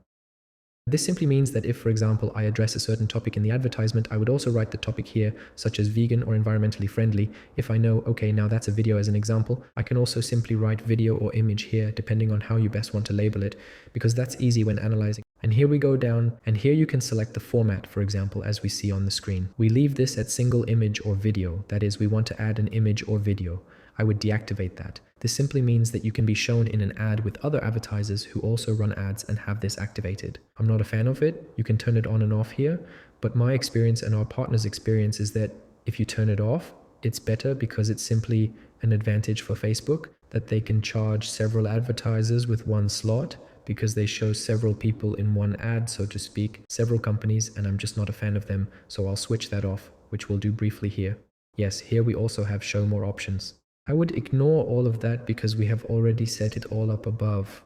This simply means that if, for example, I address a certain topic in the advertisement, I would also write the topic here, such as vegan or environmentally friendly. If I know, okay, now that's a video as an example, I can also simply write video or image here, depending on how you best want to label it, because that's easy when analyzing. And here we go down, and here you can select the format, for example, as we see on the screen. We leave this at single image or video. That is, we want to add an image or video. I would deactivate that. This simply means that you can be shown in an ad with other advertisers who also run ads and have this activated. I'm not a fan of it. You can turn it on and off here, but my experience and our partner's experience is that If you turn it off, it's better because it's simply an advantage for Facebook that they can charge several advertisers with one slot because they show several people in one ad, so to speak, several companies, and I'm just not a fan of them, so I'll switch that off, which we'll do briefly here. Yes, here we also have show more options. I would ignore all of that because we have already set it all up above.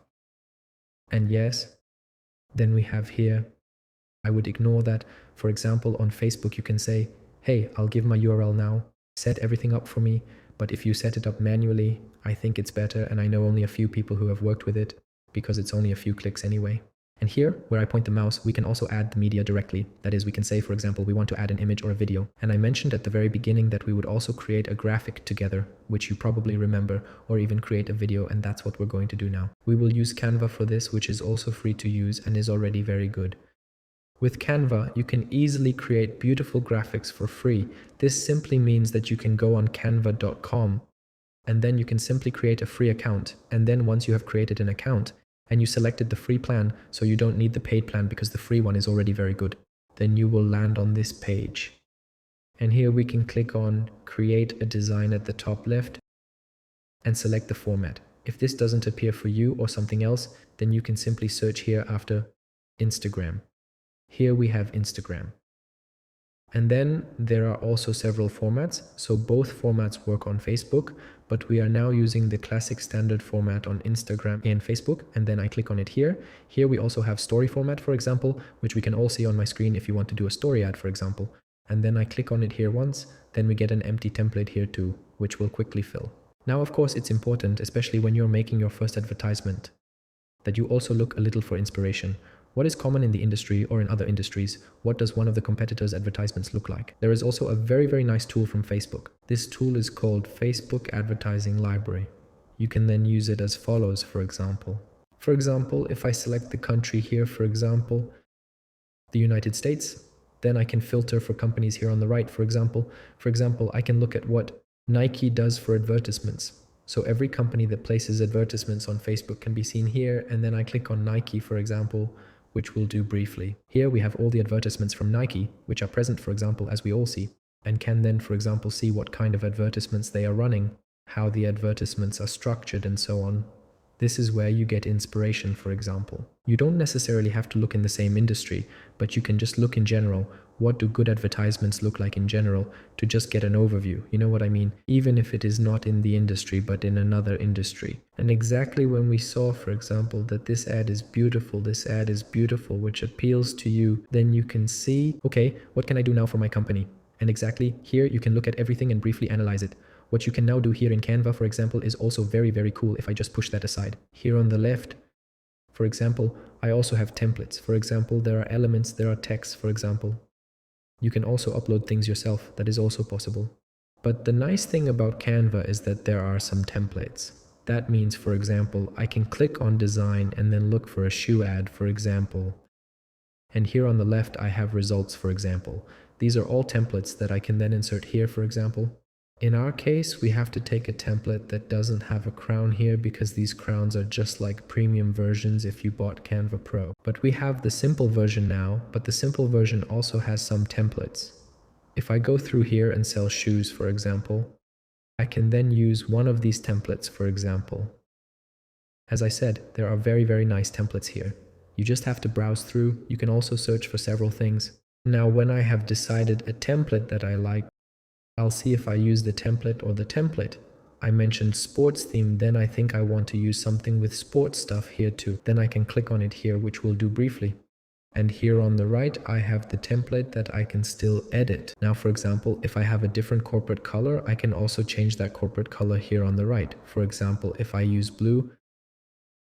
And yes, then we have here, I would ignore that. For example, on Facebook, you can say, hey, I'll give my URL now, set everything up for me. But if you set it up manually, I think it's better. And I know only a few people who have worked with it because it's only a few clicks anyway. And here, where I point the mouse, we can also add the media directly. That is, we can say, for example, we want to add an image or a video. And I mentioned at the very beginning that we would also create a graphic together, which you probably remember, or even create a video, and that's what we're going to do now. We will use Canva for this, which is also free to use and is already very good. With Canva, you can easily create beautiful graphics for free. This simply means that you can go on canva.com and then you can simply create a free account. And then once you have created an account and you selected the free plan, so you don't need the paid plan because the free one is already very good, then you will land on this page. And here we can click on create a design at the top left and select the format. If this doesn't appear for you or something else, then you can simply search here after Instagram. Here we have Instagram. And then there are also several formats. So both formats work on Facebook, but we are now using the classic standard format on Instagram and Facebook. And then I click on it here. Here we also have story format, for example, which we can all see on my screen if you want to do a story ad, for example. And then I click on it here once, then we get an empty template here too, which will quickly fill. Now, of course, it's important, especially when you're making your first advertisement, that you also look a little for inspiration. What is common in the industry or in other industries? What does one of the competitors' advertisements look like? There is also a very, very nice tool from Facebook. This tool is called Facebook Advertising Library. You can then use it as follows, for example. For example, if I select the country here, for example, the United States, then I can filter for companies here on the right. For example, I can look at what Nike does for advertisements. So every company that places advertisements on Facebook can be seen here, and then I click on Nike, for example, which we'll do briefly. Here we have all the advertisements from Nike, which are present, for example, as we all see, and can then, for example, see what kind of advertisements they are running, how the advertisements are structured, and so on. This is where you get inspiration, for example. You don't necessarily have to look in the same industry, but you can just look in general. What do good advertisements look like in general to just get an overview? You know what I mean? Even if it is not in the industry, but in another industry. And exactly when we saw, for example, that this ad is beautiful, which appeals to you, then you can see, okay, what can I do now for my company? And exactly here you can look at everything and briefly analyze it. What you can now do here in Canva, for example, is also very, very cool if I just push that aside. Here on the left, for example, I also have templates. For example, there are elements, there are texts, for example. You can also upload things yourself. That is also possible. But the nice thing about Canva is that there are some templates. That means, for example, I can click on design and then look for a shoe ad, for example. And here on the left, I have results, for example. These are all templates that I can then insert here, for example. In our case, we have to take a template that doesn't have a crown here because these crowns are just like premium versions if you bought Canva Pro. But we have the simple version now, but the simple version also has some templates. If I go through here and sell shoes, for example, I can then use one of these templates, for example. As I said, there are very, very nice templates here. You just have to browse through. You can also search for several things. Now, when I have decided a template that I like, I'll see if I use the template or the template. I mentioned sports theme, then I think I want to use something with sports stuff here too. Then I can click on it here, which we'll do briefly. And here on the right, I have the template that I can still edit. Now, for example, if I have a different corporate color, I can also change that corporate color here on the right. For example, if I use blue,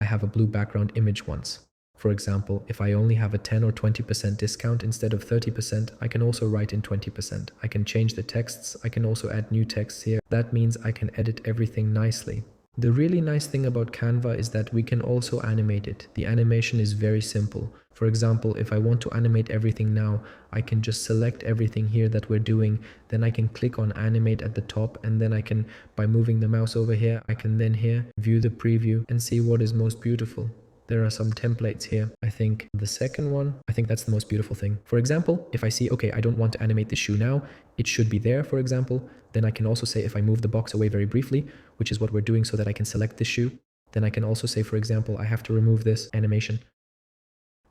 I have a blue background image once. For example, if I only have a 10 or 20% discount instead of 30%, I can also write in 20%. I can change the texts. I can also add new texts here. That means I can edit everything nicely. The really nice thing about Canva is that we can also animate it. The animation is very simple. For example, if I want to animate everything now, I can just select everything here that we're doing. Then I can click on animate at the top, and then I can, by moving the mouse over here, I can then here view the preview and see what is most beautiful. There are some templates here. I think the second one, I think that's the most beautiful thing. For example, if I see, okay, I don't want to animate the shoe now, it should be there, for example. Then I can also say if I move the box away very briefly, which is what we're doing so that I can select this shoe, then I can also say, for example, I have to remove this animation.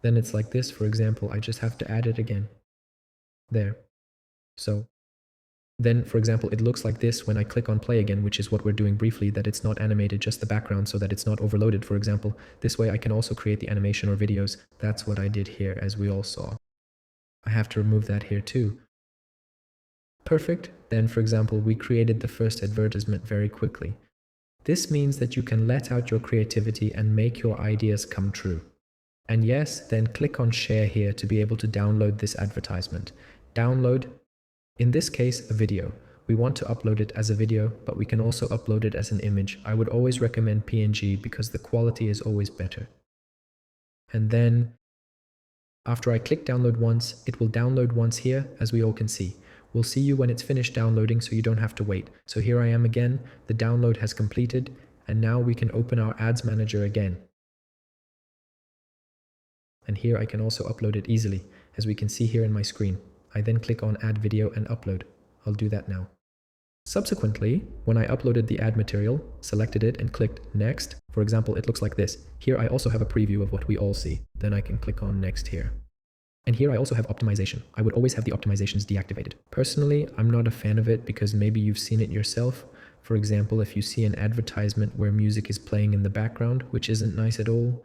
Then it's like this, for example, I just have to add it again. There. So then, for example, it looks like this when I click on play again, which is what we're doing briefly, that it's not animated, just the background, so that it's not overloaded, for example. This way I can also create the animation or videos. That's what I did here, as we all saw. I have to remove that here too. Perfect. Then, for example, we created the first advertisement very quickly. This means that you can let out your creativity and make your ideas come true. And yes, then click on share here to be able to download this advertisement. Download, in this case, a video. We want to upload it as a video, but we can also upload it as an image. I would always recommend PNG because the quality is always better. And then after I click download once, it will download once here, as we all can see. We'll see you when it's finished downloading, so you don't have to wait. So here I am again, the download has completed, and now we can open our ads manager again. And here I can also upload it easily, as we can see here in my screen. I then click on add video and upload. I'll do that now. Subsequently, when I uploaded the ad material, selected it and clicked next, for example, it looks like this. Here I also have a preview of what we all see. Then I can click on next here. And here I also have optimization. I would always have the optimizations deactivated. Personally, I'm not a fan of it because maybe you've seen it yourself. For example, if you see an advertisement where music is playing in the background, which isn't nice at all,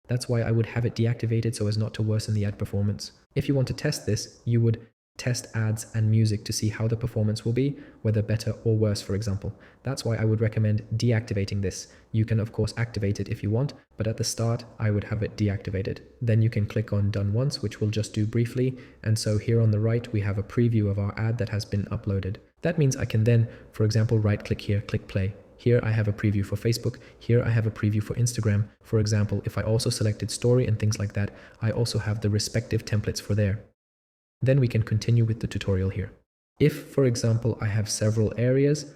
that's why I would have it deactivated so as not to worsen the ad performance. If you want to test this, you would test ads and music to see how the performance will be, whether better or worse, for example. That's why I would recommend deactivating this. You can of course activate it if you want, but at the start I would have it deactivated. Then you can click on done once, which we'll just do briefly. And so here on the right, we have a preview of our ad that has been uploaded. That means I can then, for example, right click here, click play. Here I have a preview for Facebook. Here I have a preview for Instagram. For example, if I also selected story and things like that, I also have the respective templates for there. Then we can continue with the tutorial here. If, for example, I have several areas,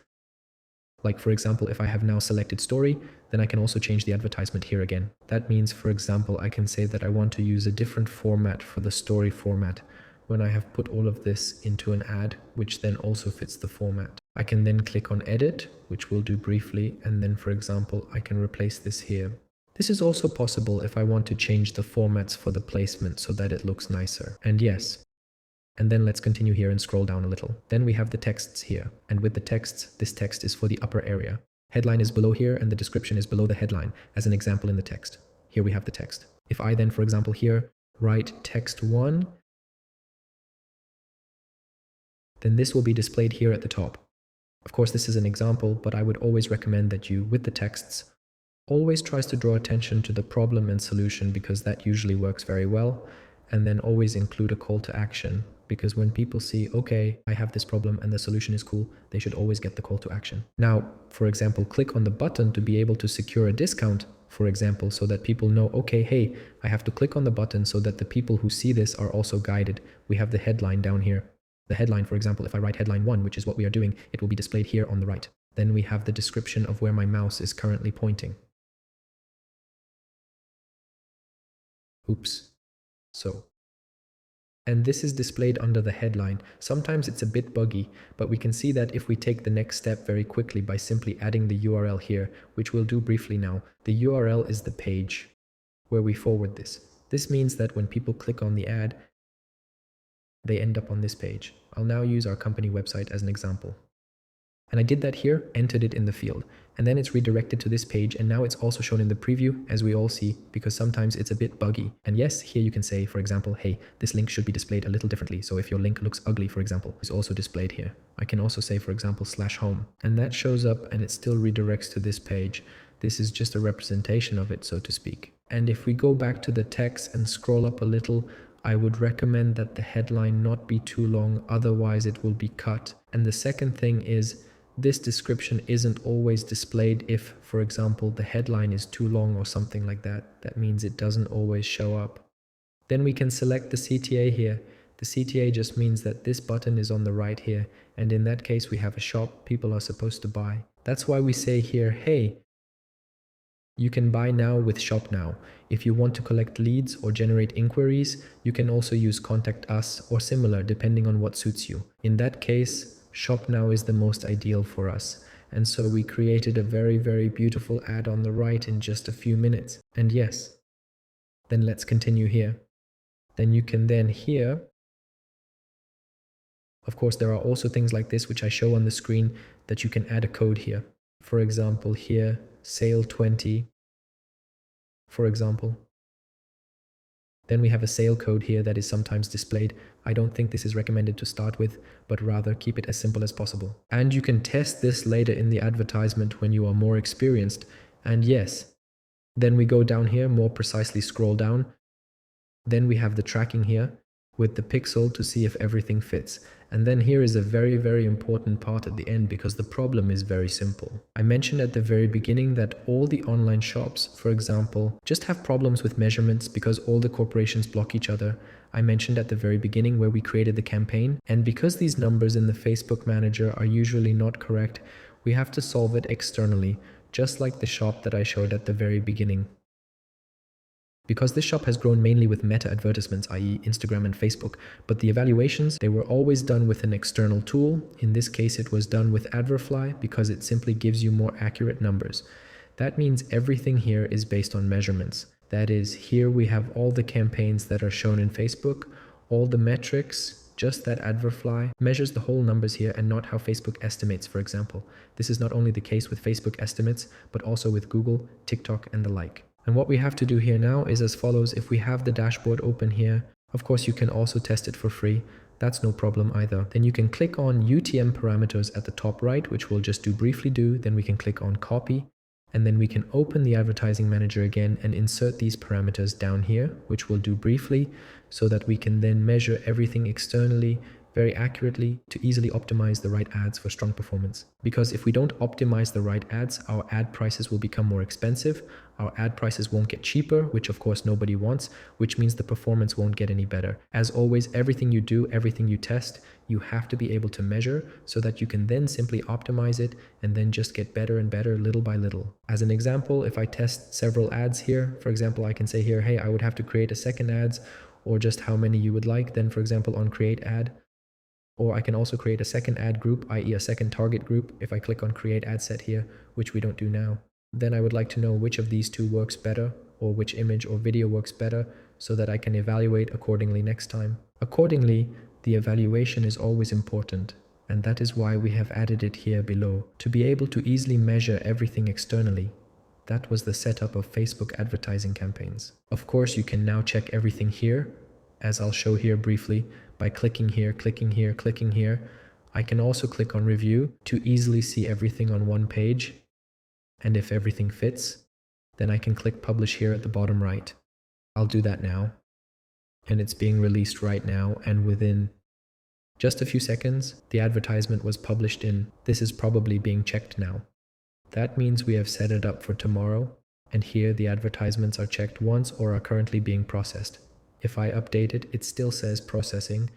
like for example, if I have now selected story, then I can also change the advertisement here again. That means, for example, I can say that I want to use a different format for the story format. When I have put all of this into an ad, which then also fits the format. I can then click on edit, which we'll do briefly, and then for example, I can replace this here. This is also possible if I want to change the formats for the placement so that it looks nicer. And yes. And then let's continue here and scroll down a little. Then we have the texts here. And with the texts, this text is for the upper area. Headline is below here and the description is below the headline as an example in the text. Here we have the text. If I then, for example, here write text 1, then this will be displayed here at the top. Of course, this is an example, but I would always recommend that you, with the texts, always tries to draw attention to the problem and solution because that usually works very well. And then always include a call to action because when people see, okay, I have this problem and the solution is cool, they should always get the call to action. Now, for example, click on the button to be able to secure a discount, for example, so that people know, okay, hey, I have to click on the button so that the people who see this are also guided. We have the headline down here. The headline, for example, if I write headline 1, which is what we are doing, it will be displayed here on the right. Then we have the description of where my mouse is currently pointing. Oops. And this is displayed under the headline. Sometimes it's a bit buggy, but we can see that if we take the next step very quickly by simply adding the URL here, which we'll do briefly now. The URL is the page where we forward this. This means that when people click on the ad, they end up on this page. I'll now use our company website as an example. And I did that here, entered it in the field, and then it's redirected to this page, and now it's also shown in the preview, as we all see, because sometimes it's a bit buggy. And yes, here you can say, for example, hey, this link should be displayed a little differently. So if your link looks ugly, for example, it's also displayed here. I can also say, for example, /home, and that shows up and it still redirects to this page. This is just a representation of it, so to speak. And if we go back to the text and scroll up a little, I would recommend that the headline not be too long, otherwise it will be cut. And the second thing is, this description isn't always displayed if, for example, the headline is too long or something like that. That means it doesn't always show up. Then we can select the CTA here. The CTA just means that this button is on the right here, and in that case we have a shop people are supposed to buy. That's why we say here, hey, You can buy now with Shop Now. If you want to collect leads or generate inquiries, you can also use Contact Us or similar depending on what suits you. In that case, Shop Now is the most ideal for us. And so we created a very, very beautiful ad on the right in just a few minutes. And yes, then let's continue here. Then you can then here, of course, there are also things like this which I show on the screen that you can add a code here. For example, here, sale 20, for example. Then we have a sale code here that is sometimes displayed. I don't think this is recommended to start with, but rather keep it as simple as possible. And you can test this later in the advertisement when you are more experienced. And yes, then we go down here, more precisely scroll down. Then we have the tracking here with the pixel to see if everything fits. And then here is a very, very important part at the end because the problem is very simple. I mentioned at the very beginning that all the online shops, for example, just have problems with measurements because all the corporations block each other. I mentioned at the very beginning where we created the campaign, and because these numbers in the Facebook Manager are usually not correct, we have to solve it externally, just like the shop that I showed at the very beginning. Because this shop has grown mainly with meta advertisements, i.e. Instagram and Facebook, but the evaluations, they were always done with an external tool. In this case, it was done with Adverfly because it simply gives you more accurate numbers. That means everything here is based on measurements. That is, here we have all the campaigns that are shown in Facebook, all the metrics, just that Adverfly measures the whole numbers here and not how Facebook estimates, for example. This is not only the case with Facebook estimates, but also with Google, TikTok, and the like. And what we have to do here now is as follows. If we have the dashboard open here, of course you can also test it for free. That's no problem either. Then you can click on UTM parameters at the top right, which we'll just briefly do. Then we can click on copy, and then we can open the advertising manager again and insert these parameters down here, which we'll do briefly, so that we can then measure everything externally very accurately to easily optimize the right ads for strong performance. Because if we don't optimize the right ads, our ad prices will become more expensive, our ad prices won't get cheaper, which of course nobody wants, which means the performance won't get any better. As always, everything you do, everything you test, you have to be able to measure so that you can then simply optimize it and then just get better and better little by little. As an example, if I test several ads here, for example, I can say here, hey, I would have to create a second ads, or just how many you would like. Then for example, on create ad, or I can also create a second ad group, i.e. a second target group. If I click on create ad set here, which we don't do now, then I would like to know which of these two works better, or which image or video works better, so that I can evaluate accordingly next time. Accordingly, the evaluation is always important, and that is why we have added it here below, to be able to easily measure everything externally. That was the setup of Facebook advertising campaigns. Of course, you can now check everything here, as I'll show here briefly, by clicking here, clicking here, clicking here. I can also click on review to easily see everything on one page. And if everything fits, then I can click publish here at the bottom right. I'll do that now. And it's being released right now, and within just a few seconds, the advertisement was published in. This is probably being checked now. That means we have set it up for tomorrow, and here the advertisements are checked once or are currently being processed. If I update it, it still says processing.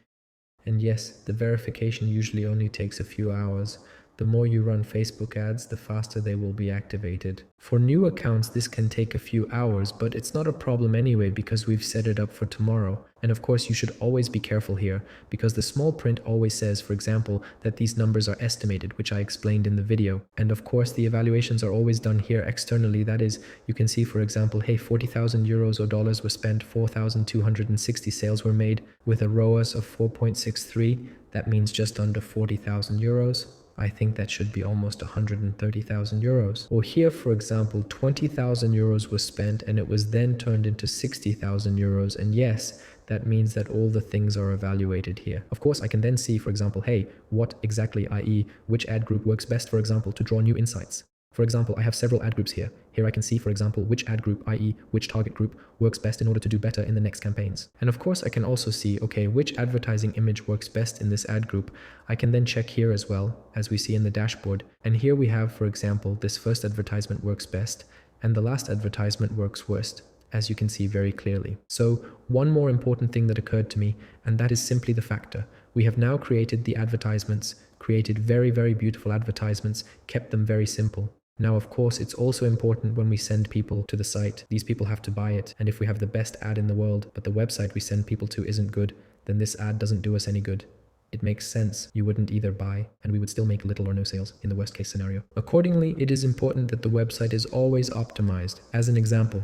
And yes, the verification usually only takes a few hours. The more you run Facebook ads, the faster they will be activated. For new accounts, this can take a few hours, but it's not a problem anyway because we've set it up for tomorrow. And of course, you should always be careful here because the small print always says, for example, that these numbers are estimated, which I explained in the video. And of course, the evaluations are always done here externally. That is, you can see, for example, hey, 40,000 euros or dollars were spent, 4,260 sales were made with a ROAS of 4.63. That means just under 40,000 euros. I think that should be almost 130,000 euros. Or here, for example, 20,000 euros was spent and it was then turned into 60,000 euros. And yes, that means that all the things are evaluated here. Of course, I can then see, for example, hey, what exactly, i.e. which ad group works best, for example, to draw new insights. For example, I have several ad groups here. Here I can see, for example, which ad group, i.e. which target group, works best in order to do better in the next campaigns. And of course, I can also see, okay, which advertising image works best in this ad group. I can then check here as well, as we see in the dashboard. And here we have, for example, this first advertisement works best, and the last advertisement works worst, as you can see very clearly. So one more important thing that occurred to me, and that is simply the factor. We have now created the advertisements, created very, very beautiful advertisements, kept them very simple. Now, of course, it's also important when we send people to the site. These people have to buy it. And if we have the best ad in the world, but the website we send people to isn't good, then this ad doesn't do us any good. It makes sense. You wouldn't either buy, and we would still make little or no sales in the worst case scenario. Accordingly, it is important that the website is always optimized. As an example,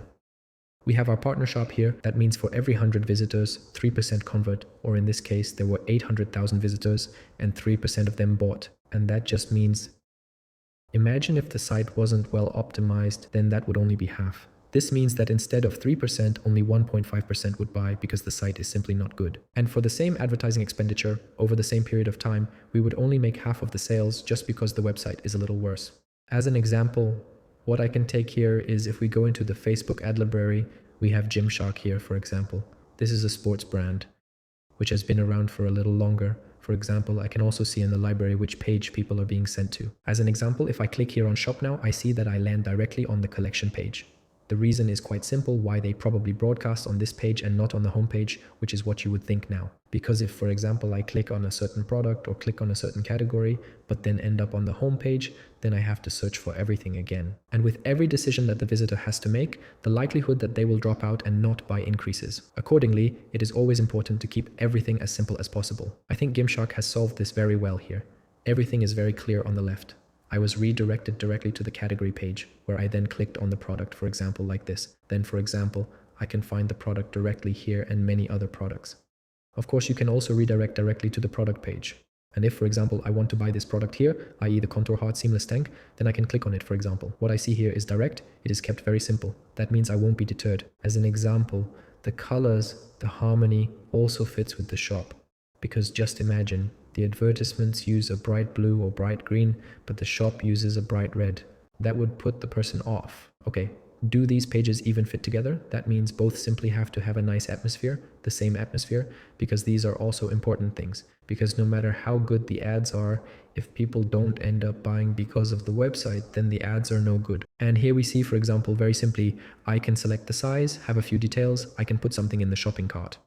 we have our partner shop here. That means for every 100 visitors, 3% convert, or in this case, there were 800,000 visitors and 3% of them bought. And that just means, imagine if the site wasn't well optimized, then that would only be half. This means that instead of 3%, only 1.5% would buy because the site is simply not good. And for the same advertising expenditure over the same period of time, we would only make half of the sales just because the website is a little worse. As an example, what I can take here is if we go into the Facebook ad library, we have Gymshark here, for example. This is a sports brand which has been around for a little longer. For example, I can also see in the library which page people are being sent to. As an example, if I click here on Shop Now, I see that I land directly on the collection page. The reason is quite simple why they probably broadcast on this page and not on the home page, which is what you would think now. Because if, for example, I click on a certain product or click on a certain category, but then end up on the home page, then I have to search for everything again. And with every decision that the visitor has to make, the likelihood that they will drop out and not buy increases. Accordingly, it is always important to keep everything as simple as possible. I think Gymshark has solved this very well here. Everything is very clear on the left. I was redirected directly to the category page, where I then clicked on the product, for example, like this. Then, for example, I can find the product directly here and many other products. Of course, you can also redirect directly to the product page. And if, for example, I want to buy this product here, i.e. the Contour Hard Seamless Tank, then I can click on it, for example. What I see here is direct. It is kept very simple. That means I won't be deterred. As an example, the colors, the harmony also fits with the shop. Because just imagine, the advertisements use a bright blue or bright green, but the shop uses a bright red. That would put the person off. Okay, do these pages even fit together? That means both simply have to have a nice atmosphere, the same atmosphere, because these are also important things. Because no matter how good the ads are, if people don't end up buying because of the website, then the ads are no good. And here we see, for example, very simply, I can select the size, have a few details, I can put something in the shopping cart.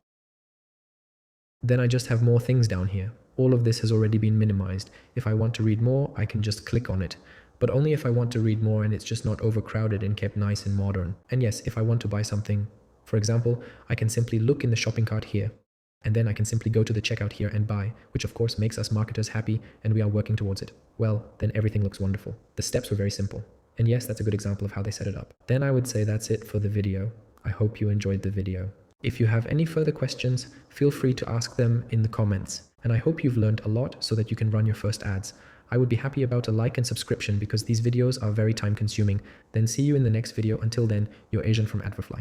Then I just have more things down here. All of this has already been minimized. If I want to read more, I can just click on it. But only if I want to read more and it's just not overcrowded and kept nice and modern. And yes, if I want to buy something, for example, I can simply look in the shopping cart here. And then I can simply go to the checkout here and buy, which of course makes us marketers happy and we are working towards it. Well, then everything looks wonderful. The steps were very simple. And yes, that's a good example of how they set it up. Then I would say that's it for the video. I hope you enjoyed the video. If you have any further questions, feel free to ask them in the comments. And I hope you've learned a lot so that you can run your first ads. I would be happy about a like and subscription because these videos are very time consuming. Then see you in the next video. Until then, your Asian from Adverfly.